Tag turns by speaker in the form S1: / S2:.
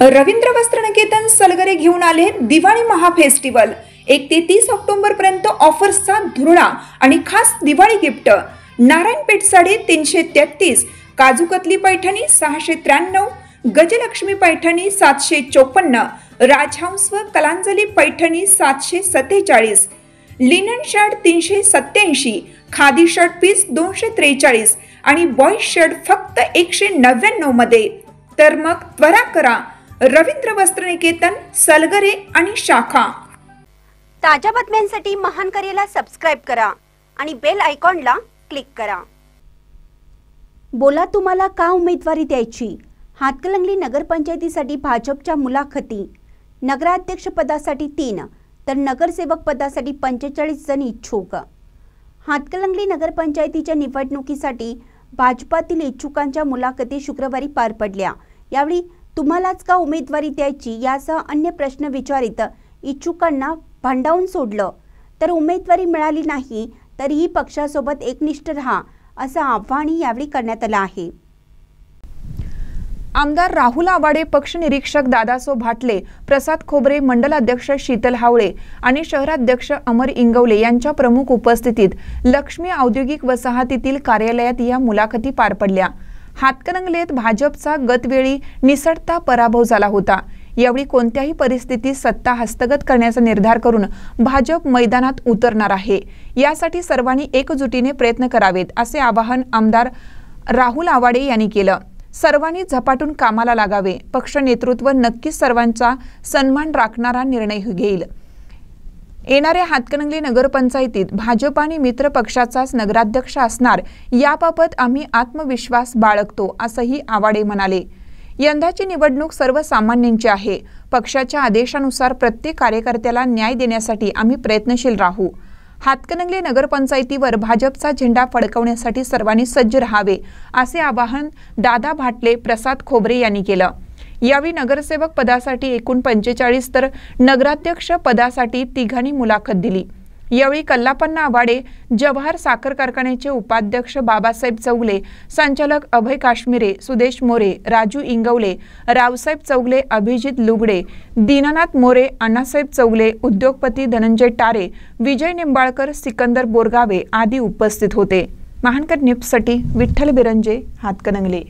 S1: रवींद्र वस्त्रनिकेतन सलगरे घेऊन आले दिवाळी महाफेस्टिवल। 1 ते 30 ऑक्टोबर पर्यंत ऑफर्सचा धुरळा आणि खास दिवाळी गिफ्ट। नारायणपेठ साडी 333, काजूकतली पैठणी 693, गजलक्ष्मी पैठणी 754, राजहंस व Kalanjali paithani 747, linen shirt 387, khadi shirt piece 243 आणि बॉय शर्ट फक्त 199 मध्ये। तर मग त्वरा करा, रवींद्र वस्त्रनिकेतन सलगरे आणि शाखा।
S2: ताज्या बातम्यांसाठी महान करेला सबस्क्राइब करा आणि बेल आयकॉनला क्लिक करा। बोला, तुम्हाला का उमेदवारी द्यायची? हातकणंगले नगरपंचायतीसाठी भाजपच्या मुलाखती। नगराध्यक्ष पदासाठी 3 तर नगरसेवक पदासाठी 45 जण इच्छुक। हातकणंगले नगरपंचायतीच्या निवडणुकीसाठी भाजपातील इच्छुकांच्या मुलाखती शुक्रवारी पार पडल्या। यावेळी तुम्हालाच का उमेदवारी द्यायची यासह अन्य प्रश्न विचारित इच्छुकांना भांडावून सोडलं। तर उमेदवारी मिळाली नाही तरीही पक्षासोबत एकनिष्ठ रहा असं आव्हान यावेळी करण्यात आलं आहे।
S3: आमदार राहुल आवाडे, पक्ष निरीक्षक दादासो भाटले, प्रसाद खोबरे, मंडल अध्यक्ष शीतल हावळे आणि शहराध्यक्ष अमर इंगवले यांच्या प्रमुख उपस्थितीत लक्ष्मी औद्योगिक वसाहतीतील कार्यालयात या मुलाखती पार पडल्या। हातकणंगलेत भाजपचा गतवेळी निसटता पराभव झाला होता। यावेळी कोणत्याही परिस्थितीत सत्ता हस्तगत करण्याचा निर्धार करून भाजप मैदानात उतरणार आहे। यासाठी सर्वांनी एकजुटीने प्रयत्न करावेत असे आवाहन आमदार राहुल आवाडे यांनी केलं। सर्वांनी झपाटून कामाला लागावे। पक्ष नेतृत्व नक्कीच सर्वांचा सन्मान राखणारा निर्णय घेईल। येणाऱ्या हातकणंगले नगरपंचायतीत भाजप आणि मित्र पक्षाचाच नगराध्यक्ष असणार याबाबत आम्ही आत्मविश्वास बाळगतो असंही आवाडे म्हणाले। यंदाची निवडणूक सर्वसामान्यांची आहे। पक्षाच्या आदेशानुसार प्रत्येक कार्यकर्त्याला न्याय देण्यासाठी आम्ही प्रयत्नशील राहू। हातकणंगले नगरपंचायतीवर भाजपचा झेंडा फडकवण्यासाठी सर्वांनी सज्ज राहावे असे आवाहन दादा भाटले, प्रसाद खोबरे यांनी केलं। यावेळी नगरसेवक पदासाठी एकूण 45 तर नगराध्यक्ष पदासाठी 3 मुलाखत दिली। यावेळी कल्लापन्ना आवाडे, जवाहर साखर कारखान्याचे उपाध्यक्ष बाबासाहेब चौगले, संचालक अभय काश्मीरे, सुदेश मोरे, राजू इंगवले, रावसाहेब चौगले, अभिजित लुगडे, दीनानाथ मोरे, अण्णासाहेब चौगले, उद्योगपती धनंजय टारे, विजय निंबाळकर, सिकंदर बोरगावे आदी उपस्थित होते। महानकर न्यूजसाठी विठ्ठल बिरंजे, हातकणंगले।